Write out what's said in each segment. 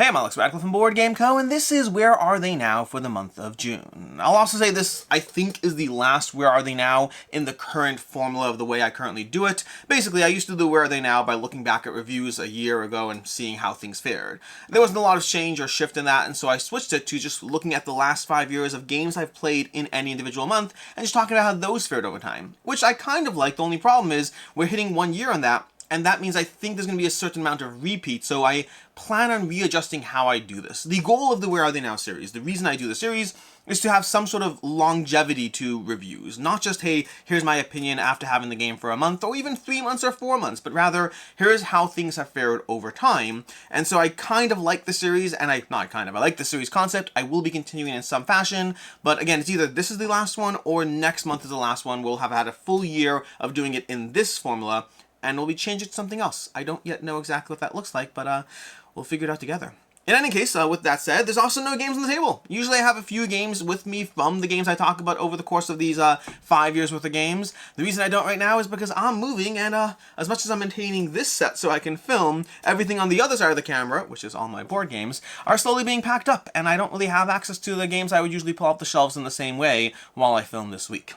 Hey, I'm Alex Radcliffe from Board Game Co., and this is Where Are They Now for the month of June. I'll also say this, I think, is the last Where Are They Now in the current formula of the way I currently do it. Basically, I used to do Where Are They Now by looking back at reviews a year ago and seeing how things fared. There wasn't a lot of change or shift in that, and so I switched it to just looking at the last 5 years of games I've played in any individual month and just talking about how those fared over time, which I kind of like. The only problem is we're hitting 1 year on that, and that means I think there's going to be a certain amount of repeat, so I plan on readjusting how I do this. The goal of the Where Are They Now series, the reason I do the series, is to have some sort of longevity to reviews. Not just, hey, here's my opinion after having the game for a month, or even 3 months or 4 months, but rather, here's how things have fared over time. And so I kind of like the series, and I like the series concept. I will be continuing in some fashion, but again, it's either this is the last one, or next month is the last one. We'll have had a full year of doing it in this formula, and we'll be changing to something else. I don't yet know exactly what that looks like, but we'll figure it out together. In any case, with that said, there's also no games on the table. Usually I have a few games with me from the games I talk about over the course of these 5 years worth of games. The reason I don't right now is because I'm moving, and as much as I'm maintaining this set so I can film, everything on the other side of the camera, which is all my board games, are slowly being packed up, and I don't really have access to the games I would usually pull off the shelves in the same way while I film this week.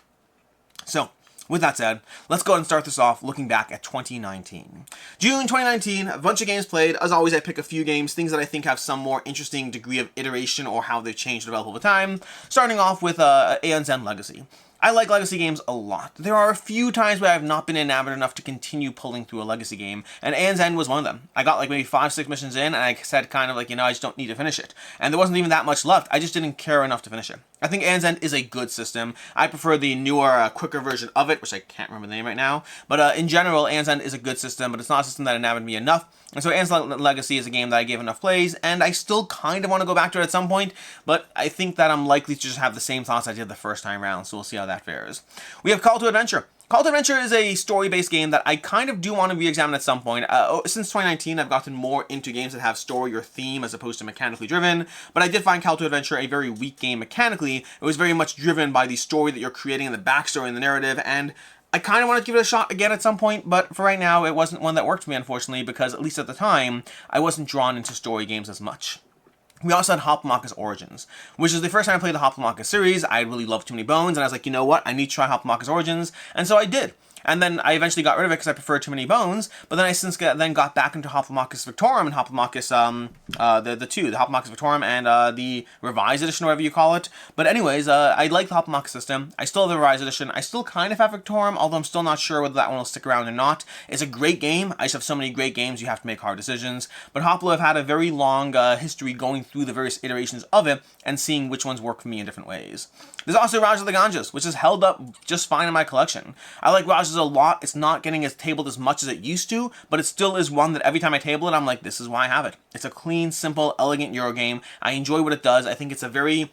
So, with that said, let's go ahead and start this off looking back at 2019. June 2019, a bunch of games played. As always, I pick a few games, things that I think have some more interesting degree of iteration or how they've changed or developed over time. Starting off with Aeon's End Legacy. I like Legacy games a lot. There are a few times where I've not been enamored enough to continue pulling through a Legacy game, and Aeon's End was one of them. I got like maybe 5-6 missions in, and I said kind of like, I just don't need to finish it. And there wasn't even that much left. I just didn't care enough to finish it. I think Aeon's End is a good system. I prefer the newer, quicker version of it, which I can't remember the name right now. But in general, Aeon's End is a good system, but it's not a system that enamored me enough. And so Aeon's Legacy is a game that I gave enough plays, and I still kind of want to go back to it at some point, but I think that I'm likely to just have the same thoughts I did the first time around, so we'll see how that fares. We have Call to Adventure. Call to Adventure is a story-based game that I kind of do want to re-examine at some point. Since 2019, I've gotten more into games that have story or theme as opposed to mechanically driven, but I did find Call to Adventure a very weak game mechanically. It was very much driven by the story that you're creating and the backstory and the narrative, and I kind of want to give it a shot again at some point, but for right now, it wasn't one that worked for me, unfortunately, because at least at the time, I wasn't drawn into story games as much. We also had Hoplomachus Origins, which is the first time I played the Hoplomachus series. I really loved Too Many Bones, and I was like, you know what, I need to try Hoplomachus Origins, and so I did. And then I eventually got rid of it because I preferred Too Many Bones, but then I since got back into Hoplomachus Victorum and Hoplomachus, the Hoplomachus Victorum and the Revised Edition, or whatever you call it. But anyways, I like the Hoplomachus system. I still have the Revised Edition. I still kind of have Victorum, although I'm still not sure whether that one will stick around or not. It's a great game. I just have so many great games, you have to make hard decisions. But Hoplo have had a very long history going through the various iterations of it and seeing which ones work for me in different ways. There's also Rajas of the Ganges, which has held up just fine in my collection. I like Rajas a lot. It's not getting tabled as much as it used to, but it still is one that every time I table it, I'm like, this is why I have it. It's a clean, simple, elegant Euro game. I enjoy what it does. I think it's the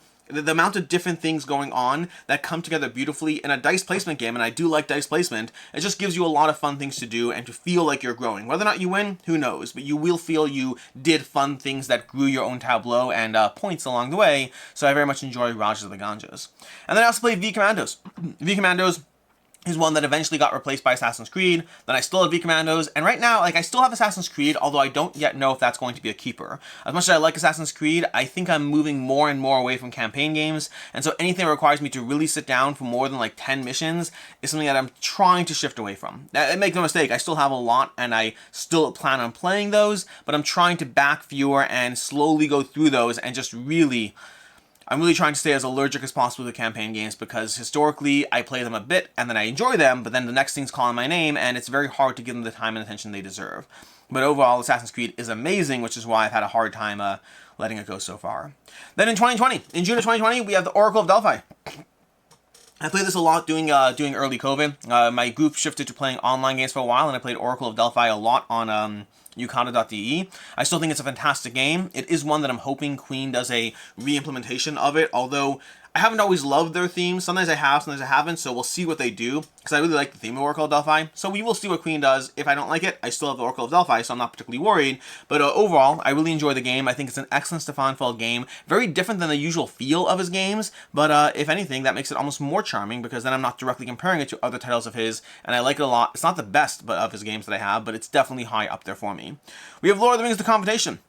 amount of different things going on that come together beautifully in a dice placement game, and I do like dice placement, it just gives you a lot of fun things to do and to feel like you're growing. Whether or not you win, who knows, but you will feel you did fun things that grew your own tableau and points along the way, so I very much enjoy Rajas of the Ganges. And then I also played V-Commandos. V-Commandos is one that eventually got replaced by Assassin's Creed. Then I still have V-Commandos, and right now, I still have Assassin's Creed, although I don't yet know if that's going to be a keeper. As much as I like Assassin's Creed, I think I'm moving more and more away from campaign games, and so anything that requires me to really sit down for more than like 10 missions is something that I'm trying to shift away from. Make no mistake, I still have a lot, and I still plan on playing those, but I'm trying to back fewer and slowly go through those and just I'm really trying to stay as allergic as possible to campaign games, because historically I play them a bit and then I enjoy them, but then the next thing's calling my name and it's very hard to give them the time and attention they deserve. But overall, Assassin's Creed is amazing, which is why I've had a hard time letting it go so far. Then in June of 2020, we have the Oracle of Delphi. I played this a lot doing early COVID. My group shifted to playing online games for a while, and I played Oracle of Delphi a lot on Yukata.de. I still think it's a fantastic game. It is one that I'm hoping Queen does a re-implementation of it, although I haven't always loved their themes. Sometimes I have, sometimes I haven't, so we'll see what they do, because I really like the theme of Oracle of Delphi. So we will see what Queen does. If I don't like it, I still have the Oracle of Delphi, so I'm not particularly worried. But overall, I really enjoy the game. I think it's an excellent Stefan Feld game. Very different than the usual feel of his games, but if anything, that makes it almost more charming, because then I'm not directly comparing it to other titles of his, and I like it a lot. It's not the best of his games that I have, but it's definitely high up there for me. We have Lord of the Rings: The Confrontation.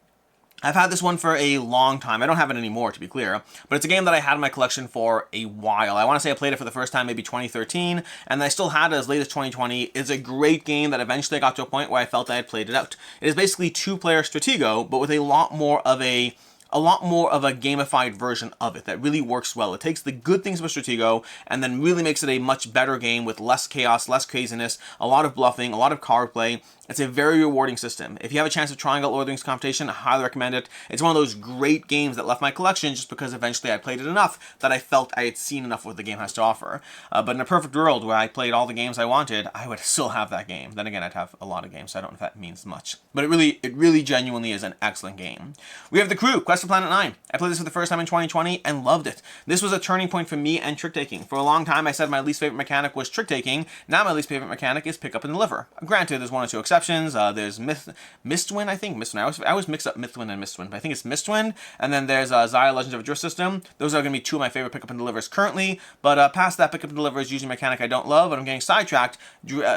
I've had this one for a long time. I don't have it anymore, to be clear, but it's a game that I had in my collection for a while. I want to say I played it for the first time maybe 2013, and I still had it as late as 2020. It's a great game that eventually I got to a point where I felt I had played it out. It is basically two-player Stratego, but with a lot more of a gamified version of it that really works well. It takes the good things of a Stratego and then really makes it a much better game with less chaos, less craziness, a lot of bluffing, a lot of card play. It's a very rewarding system. If you have a chance of trying out Lord of the Rings Confrontation, I highly recommend it. It's one of those great games that left my collection just because eventually I played it enough that I felt I had seen enough of what the game has to offer. But in a perfect world where I played all the games I wanted, I would still have that game. Then again, I'd have a lot of games, so I don't know if that means much. But it really genuinely is an excellent game. We have The Crew, Quest for Planet 9. I played this for the first time in 2020 and loved it. This was a turning point for me and trick-taking. For a long time, I said my least favorite mechanic was trick-taking. Now my least favorite mechanic is pick up and deliver. Granted, there's one or two exceptions. There's Mistwind, I think. Mistwind. I always mix up Mythwind and Mistwind, but I think it's Mistwind. And then there's Xayah Legends of a Drift System. Those are going to be two of my favorite pick up and delivers currently. But past that, pick up and deliver is usually a mechanic I don't love, but I'm getting sidetracked.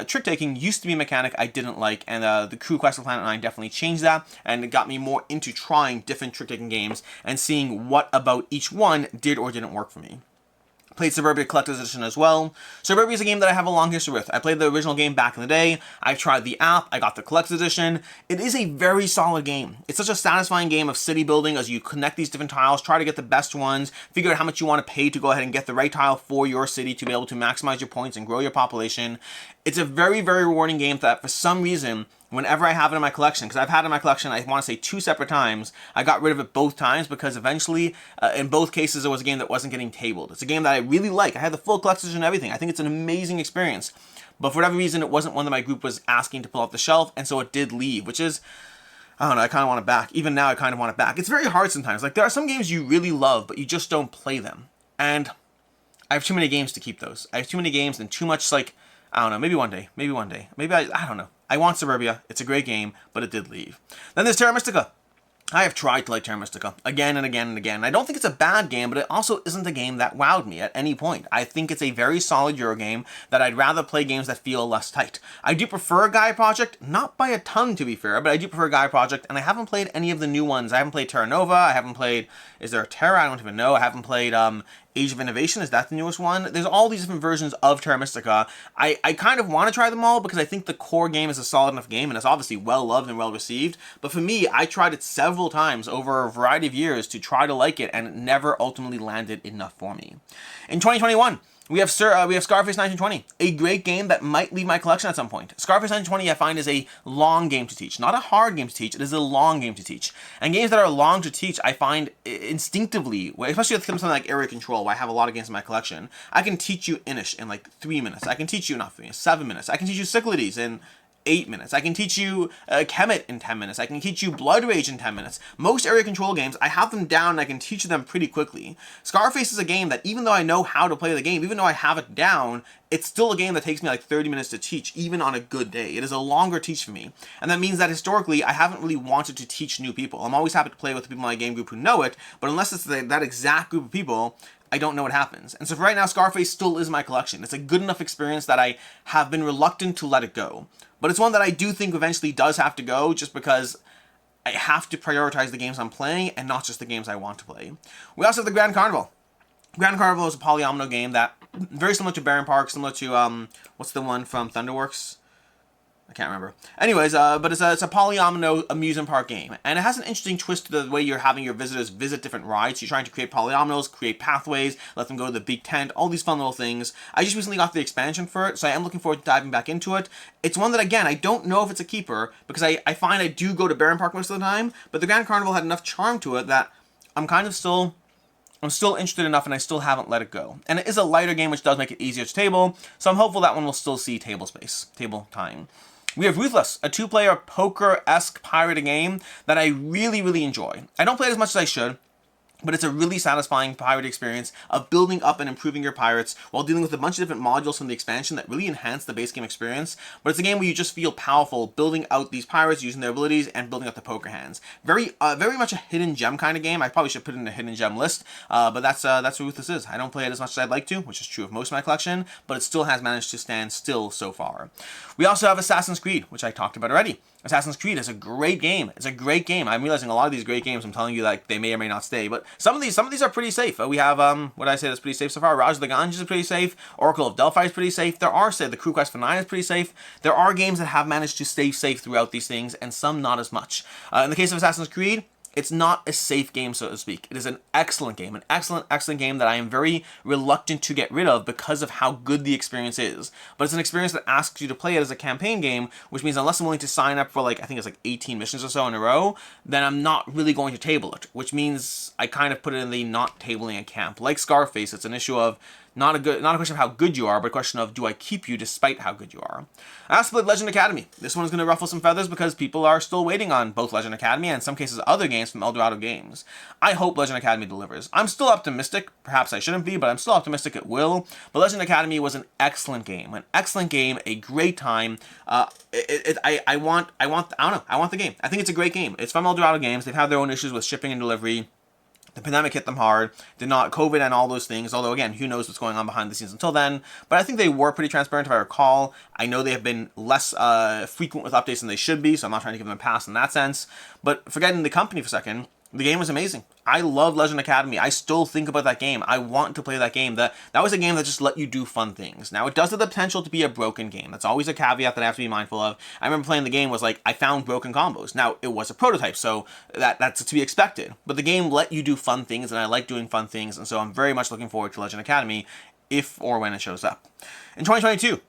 Trick-taking used to be a mechanic I didn't like, and The Crew Quest for Planet 9 definitely changed that, and it got me more into trying different trick-taking games and seeing what about each one did or didn't work for me. Played Suburbia Collector's Edition as well. Suburbia is a game that I have a long history with. I played the original game back in the day. I've tried the app. I got the Collector's Edition. It is a very solid game. It's such a satisfying game of city building as you connect these different tiles, try to get the best ones, figure out how much you want to pay to go ahead and get the right tile for your city to be able to maximize your points and grow your population. It's a very rewarding game that for some reason, whenever I have it in my collection, because I've had it in my collection, I want to say 2 separate times, I got rid of it both times because eventually, in both cases, it was a game that wasn't getting tabled. It's a game that I really like. I had the full collector's and everything. I think it's an amazing experience. But for whatever reason, it wasn't one that my group was asking to pull off the shelf, and so it did leave, which is, I don't know, I kind of want it back. Even now, I kind of want it back. It's very hard sometimes. Like, there are some games you really love, but you just don't play them. And I have too many games to keep those. I have too many games and too much, like, I don't know, maybe one day. Maybe I don't know. I want Suburbia. It's a great game, but it did leave. Then there's Terra Mystica. I have tried to like Terra Mystica again and again and again. I don't think it's a bad game, but it also isn't a game that wowed me at any point. I think it's a very solid Euro game that I'd rather play games that feel less tight. I do prefer Gaia Project, not by a ton to be fair, but I do prefer Gaia Project, and I haven't played any of the new ones. I haven't played Terra Nova, I haven't played, is there a Terra? I don't even know. I haven't played Age of Innovation, is that the newest one? There's all these different versions of Terra Mystica. I kind of want to try them all because I think the core game is a solid enough game and it's obviously well loved and well received. But for me, I tried it several times over a variety of years to try to like it, and it never ultimately landed enough for me. In 2021, we have Scarface 1920, a great game that might leave my collection at some point. Scarface 1920 I find is a long game to teach. Not a hard game to teach, it is a long game to teach. And games that are long to teach, I find instinctively, especially with something like Area Control, where I have a lot of games in my collection, I can teach you Inish in like 3 minutes. I can teach you, not 3 minutes, 7 minutes. I can teach you Cyclades in 8 minutes. I can teach you Kemet in 10 minutes. I can teach you Blood Rage in 10 minutes. Most area control games, I have them down and I can teach them pretty quickly. Scarface is a game that even though I know how to play the game, even though I have it down, it's still a game that takes me like 30 minutes to teach, even on a good day. It is a longer teach for me. And that means that historically, I haven't really wanted to teach new people. I'm always happy to play with the people in my game group who know it, but unless it's that exact group of people, I don't know what happens. And so for right now, Scarface still is my collection. It's a good enough experience that I have been reluctant to let it go. But it's one that I do think eventually does have to go, just because I have to prioritize the games I'm playing and not just the games I want to play. We also have the Grand Carnival. Grand Carnival is a polyomino game that, very similar to Baron Park, similar to, what's the one from Thunderworks? I can't remember. Anyways, but it's a polyomino amusement park game. And it has an interesting twist to the way you're having your visitors visit different rides. You're trying to create polyominoes, create pathways, let them go to the big tent, all these fun little things. I just recently got the expansion for it, so I am looking forward to diving back into it. It's one that, again, I don't know if it's a keeper, because I find I do go to Baron Park most of the time, but the Grand Carnival had enough charm to it that I'm still interested enough, and I still haven't let it go. And it is a lighter game, which does make it easier to table, so I'm hopeful that one will still see table time. We have Ruthless, a 2-player poker-esque pirate game that I really enjoy. I don't play it as much as I should, but it's a really satisfying pirate experience of building up and improving your pirates while dealing with a bunch of different modules from the expansion that really enhance the base game experience. But it's a game where you just feel powerful building out these pirates, using their abilities, and building out the poker hands. Very much a hidden gem kind of game. I probably should put it in a hidden gem list, but that's what Ruthless is. I don't play it as much as I'd like to, which is true of most of my collection, but it still has managed to stand still so far. We also have Assassin's Creed, which I talked about already. Assassin's Creed is a great game. It's a great game. I'm realizing a lot of these great games, I'm telling you, like, they may or may not stay, but some of these are pretty safe. We have, what did I say that's pretty safe so far? Rise of the Ganges is pretty safe. Oracle of Delphi is pretty safe. There are, say, the Crew Quest for 9 is pretty safe. There are games that have managed to stay safe throughout these things, and some not as much. In the case of Assassin's Creed, it's not a safe game, so to speak. It is an excellent game, an excellent, excellent game that I am very reluctant to get rid of because of how good the experience is. But it's an experience that asks you to play it as a campaign game, which means unless I'm willing to sign up for, like, I think it's like 18 missions or so in a row, then I'm not really going to table it, which means I kind of put it in the not tabling a camp. Like Scarface, it's an issue of not a question of how good you are, but a question of, do I keep you despite how good you are? I also played Legend Academy. This one's going to ruffle some feathers because people are still waiting on both Legend Academy and in some cases other games from Eldorado Games. I hope Legend Academy delivers. I'm still optimistic. Perhaps I shouldn't be, but I'm still optimistic it will. But Legend Academy was an excellent game. A great time. I want the game. I think it's a great game. It's from Eldorado Games. They've had their own issues with shipping and delivery. The pandemic hit them hard, COVID and all those things, although again, who knows what's going on behind the scenes until then, but I think they were pretty transparent if I recall. I know they have been less frequent with updates than they should be, so I'm not trying to give them a pass in that sense, but forgetting the company for a second, the game was amazing. I love Legend Academy. I still think about that game. I want to play that game. That was a game that just let you do fun things. Now, it does have the potential to be a broken game. That's always a caveat that I have to be mindful of. I remember playing the game was like, I found broken combos. Now, it was a prototype, so that's to be expected. But the game let you do fun things, and I like doing fun things, and so I'm very much looking forward to Legend Academy if or when it shows up. In 2022,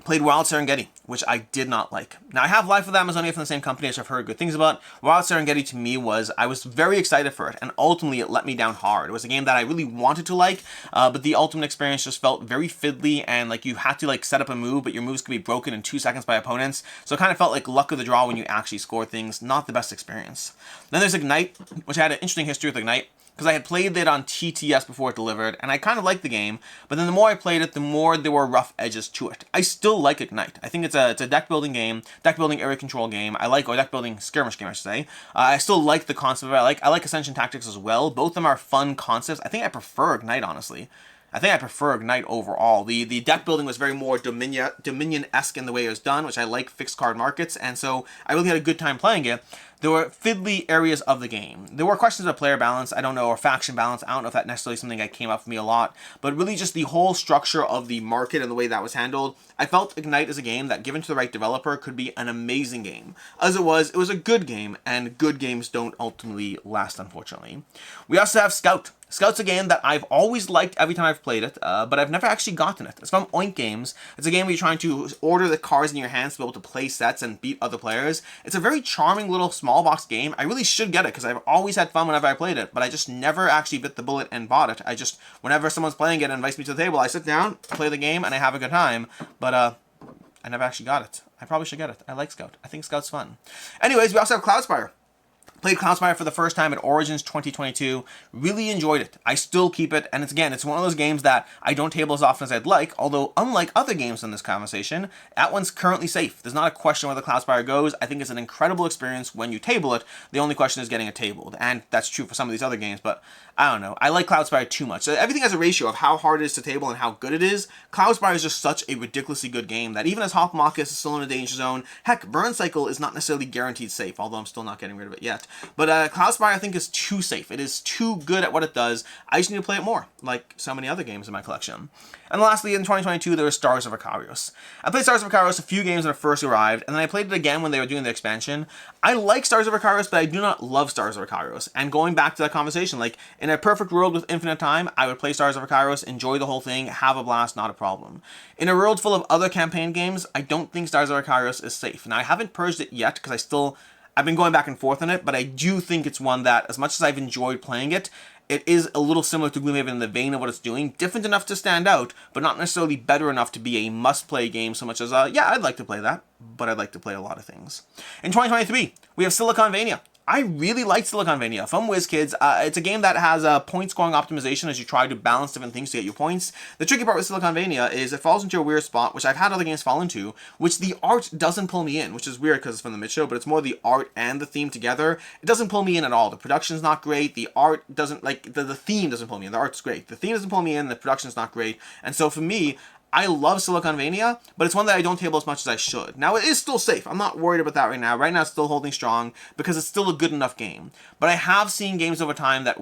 played Wild Serengeti, which I did not like. Now, I have Life with Amazonia from the same company, which I've heard good things about. Wild Serengeti to me I was very excited for it, and ultimately it let me down hard. It was a game that I really wanted to like, but the ultimate experience just felt very fiddly, and like you had to like set up a move, but your moves could be broken in 2 seconds by opponents, so it kind of felt like luck of the draw when you actually score things. Not the best experience. Then there's Ignite, which I had an interesting history with Ignite, because I had played it on TTS before it delivered, and I kind of liked the game, but then the more I played it, the more there were rough edges to it. I still like Ignite. I think it's a deck building game, deck building area control game. Or deck building skirmish game, I should say. I still like the concept of it. I like Ascension Tactics as well. Both of them are fun concepts. I think I prefer Ignite, honestly. I think I prefer Ignite overall. The deck building was very more Dominion-esque in the way it was done, which I like fixed card markets, and so I really had a good time playing it. There were fiddly areas of the game. There were questions of player balance, I don't know, or faction balance. I don't know if that's necessarily something that came up for me a lot, but really just the whole structure of the market and the way that was handled. I felt Ignite as a game that, given to the right developer, could be an amazing game. As it was a good game, and good games don't ultimately last, unfortunately. We also have Scout. Scout's a game that I've always liked every time I've played it, but I've never actually gotten it. It's from Oink Games. It's a game where you're trying to order the cards in your hands to be able to play sets and beat other players. It's a very charming little small box game. I really should get it because I've always had fun whenever I played it, but I just never actually bit the bullet and bought it. Whenever someone's playing it and invites me to the table, I sit down, play the game, and I have a good time, but I never actually got it. I probably should get it. I like Scout. I think Scout's fun. Anyways, we also have Cloudspire. Played Cloudspire for the first time at Origins 2022. Really enjoyed it. I still keep it, and it's one of those games that I don't table as often as I'd like, although unlike other games in this conversation, that one's currently safe. There's not a question where the Cloudspire goes. I think it's an incredible experience when you table it. The only question is getting it tabled, and that's true for some of these other games, but I don't know. I like Cloudspire too much. Everything has a ratio of how hard it is to table and how good it is. Cloudspire is just such a ridiculously good game that even as Hoplomachus is still in a danger zone, heck, Burn Cycle is not necessarily guaranteed safe, although I'm still not getting rid of it yet. But Cloudspire, I think, is too safe. It is too good at what it does. I just need to play it more, like so many other games in my collection. And lastly, in 2022, there was Stars of Akarios. I played Stars of Akarios a few games when it first arrived, and then I played it again when they were doing the expansion. I like Stars of Akarios, but I do not love Stars of Akarios. And going back to that conversation, like, in a perfect world with infinite time, I would play Stars of Akarios, enjoy the whole thing, have a blast, not a problem. In a world full of other campaign games, I don't think Stars of Akarios is safe. Now, I haven't purged it yet, because I've been going back and forth on it, but I do think it's one that, as much as I've enjoyed playing it, it is a little similar to Gloomhaven in the vein of what it's doing, different enough to stand out, but not necessarily better enough to be a must-play game so much as, yeah, I'd like to play that, but I'd like to play a lot of things. In 2023, we have Siliconvania. I really like Siliconvania from WizKids. It's a game that has point scoring optimization as you try to balance different things to get your points. The tricky part with Siliconvania is it falls into a weird spot, which I've had other games fall into, which the art doesn't pull me in, which is weird because it's from the mid-show, but it's more the art and the theme together. It doesn't pull me in at all. The production's not great. The art doesn't, the theme doesn't pull me in. The art's great. The theme doesn't pull me in. The production's not great. And so for me, I love Siliconvania, but it's one that I don't table as much as I should. Now, it is still safe. I'm not worried about that right now. Right now, it's still holding strong because it's still a good enough game. But I have seen games over time that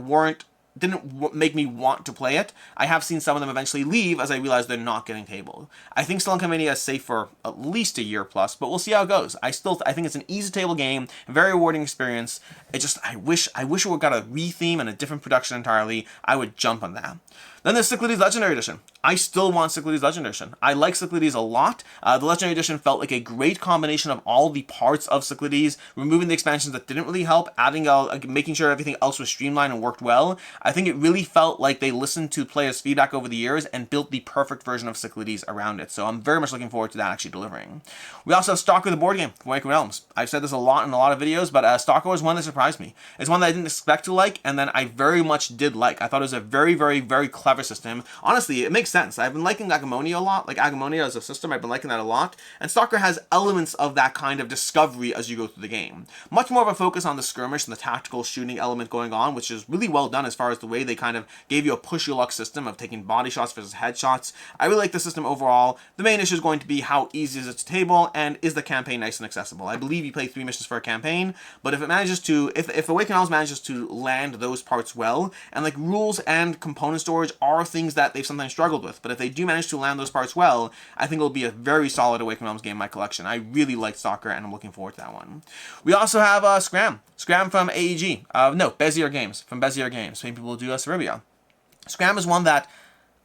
didn't make me want to play it. I have seen some of them eventually leave as I realize they're not getting tabled. I think Siliconvania is safe for at least a year plus, but we'll see how it goes. I think it's an easy table game, very rewarding experience. I wish it got a re-theme and a different production entirely. I would jump on that. Then there's Cyclades Legendary Edition. I still want Cyclades Legendary Edition. I like Cyclades a lot. The Legendary Edition felt like a great combination of all the parts of Cyclades, removing the expansions that didn't really help, adding making sure everything else was streamlined and worked well. I think it really felt like they listened to players' feedback over the years and built the perfect version of Cyclades around it. So I'm very much looking forward to that actually delivering. We also have Stalker the board game from Awakened Realms. I've said this a lot in a lot of videos, but Stalker was one that surprised me. It's one that I didn't expect to like, and then I very much did like. I thought it was a very, very, very clever system. Honestly, it makes sense. I've been liking Agomonia a lot. Like Agomonia as a system, I've been liking that a lot. And Stalker has elements of that kind of discovery as you go through the game. Much more of a focus on the skirmish and the tactical shooting element going on, which is really well done as far as the way they kind of gave you a push your luck system of taking body shots versus headshots. I really like the system overall. The main issue is going to be how easy is it to table, and is the campaign nice and accessible. I believe you play 3 missions for a campaign, but if it manages to, if Awakened Realms manages to land those parts well, and like rules and component storage are things that they've sometimes struggled with, but if they do manage to land those parts well, I think it'll be a very solid Awakened Realms game in my collection. I really like Stalker, and I'm looking forward to that one. We also have Scram. Scram from AEG. No, Bezier Games. From Bezier Games. Same people do Suburbia. Scram is one that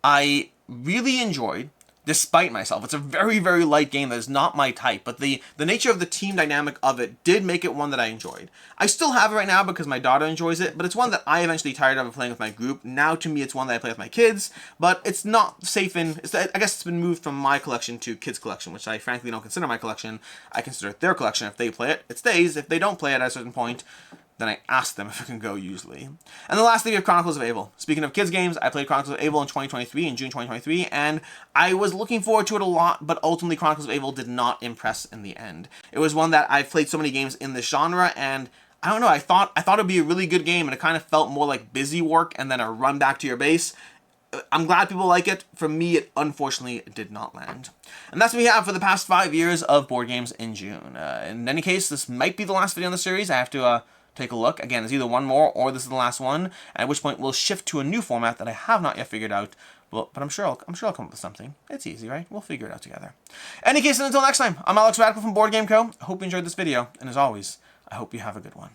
I really enjoyed, despite myself. It's a very, very light game that is not my type, but the nature of the team dynamic of it did make it one that I enjoyed. I still have it right now because my daughter enjoys it, but it's one that I eventually tired of playing with my group. Now, to me, it's one that I play with my kids, but it's not safe in... I guess it's been moved from my collection to kids' collection, which I frankly don't consider my collection. I consider it their collection. If they play it, it stays. If they don't play it at a certain point, then I ask them if it can go usually. And the last thing we have Chronicles of Avel. Speaking of kids games, I played Chronicles of Avel in 2023, in June 2023, and I was looking forward to it a lot, but ultimately Chronicles of Avel did not impress in the end. It was one that I've played so many games in this genre, and I don't know, I thought it'd be a really good game, and it kind of felt more like busy work and then a run back to your base. I'm glad people like it. For me, it unfortunately did not land. And that's what we have for the past 5 years of board games in June. In any case, this might be the last video in the series. I have to take a look. Again, it's either one more or this is the last one, at which point we'll shift to a new format that I have not yet figured out. But I'm sure I'll come up with something. It's easy, right? We'll figure it out together. Any case, and until next time, I'm Alex Radical from Board Game Co. I hope you enjoyed this video, and as always, I hope you have a good one.